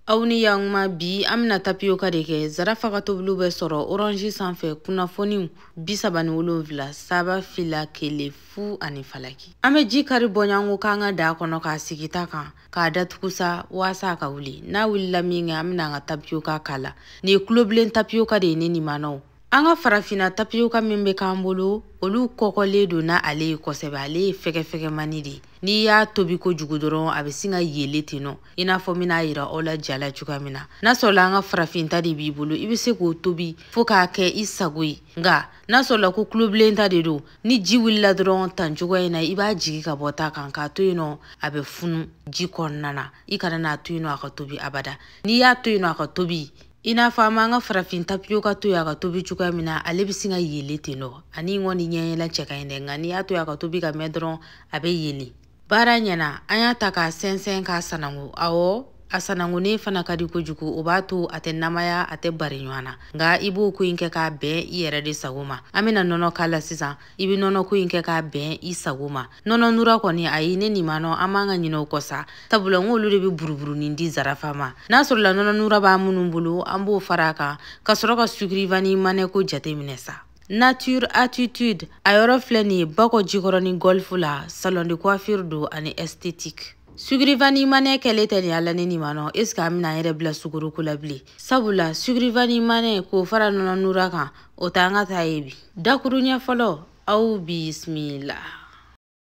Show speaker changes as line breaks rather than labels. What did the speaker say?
Awni yangma bi amna tapioca de ke zarafa ka tobulu be soro orange sanfɛ kunnafoniw 37 saba fila kele fu ani falaki. Ame ji kari bonyango kanga da kono ka sigita kan ka datugusa wasa ka wuli. Na wulila min kɛ amna nga tapioca kala. Ni kulobilen tapioca de ne ni manaw. Anga farafina tapioca min be kan bolo olu kokole do na ale ye kosɛbɛ ale ye fɛgɛfɛgɛ mani de. Ni y'a tobi ko jugu dɔrɔn a bɛ sin ka yele ten nɔ i n'a fɔ mina yira aw la jala cogoya min na. N'a sɔrɔla an ka farafinta de b'i bolo i bɛ se k'o tobi fo k'a kɛ i sago ye. Nka n'a sɔrɔla ko kulobilen ta de don ni ji wulila dɔrɔn tan cogoya in na i b'a jigi ka bɔ ta kan k'a to yen nɔ a bɛ funu ji kɔnɔna na i kana n'a to yen nɔ a ka tobi abada. N'i y'a to yen nɔ a ka tobi i n'a fɔ an b'an ka farafin tapioca to yen a ka tobi cogoya min na ale bɛ sin ka yele ten nɔ ani ŋɔni ɲɛyɛlɛ cɛ ka ɲi dɛ nka n'i y'a to yen a ka tobi ka mɛn dɔrɔn a bɛ yele. Baara ɲɛna an y'a ta k'a sɛnsɛn k'a sanango awɔ a sanangonen fana ka di kojugu o b'a to a tɛ namaya a tɛ bari ɲɔgɔn na nka i b'o ko in kɛ k'a bɛn i yɛrɛ de sago ma. An bɛna nɔnɔ k'a la sisan i bɛ nɔnɔ ko in kɛ k'a bɛn i sago ma. Nɔnɔ nura kɔni ayi ne nin ma nɔ an b'an ka ɲinɛ o kɔ sa sabula n k'olu de bɛ buruburunin di zarafa ma. N'a sɔrɔla nɔnɔ nura b'an minnu bolo an b'o fara a kan ka sɔrɔ ka sukiri vanille manɛ ko jate minɛ sa. Nature Attitude a yɔrɔ filɛ nin ye Bakɔ Jikɔrɔni Golf la salon de coiffure do ani esthétique. Sukiri vanille manɛ kɛlen tɛ nin ala ne nin ma nɔ est ce que an bɛna an yɛrɛ bila sukoro ko la bilen sabula sukiri vanille manɛ k'o fara nɔnɔ nura kan o t'an ka taa ye bi. Dakuru ɲɛ fɔlɔ aw bismillah.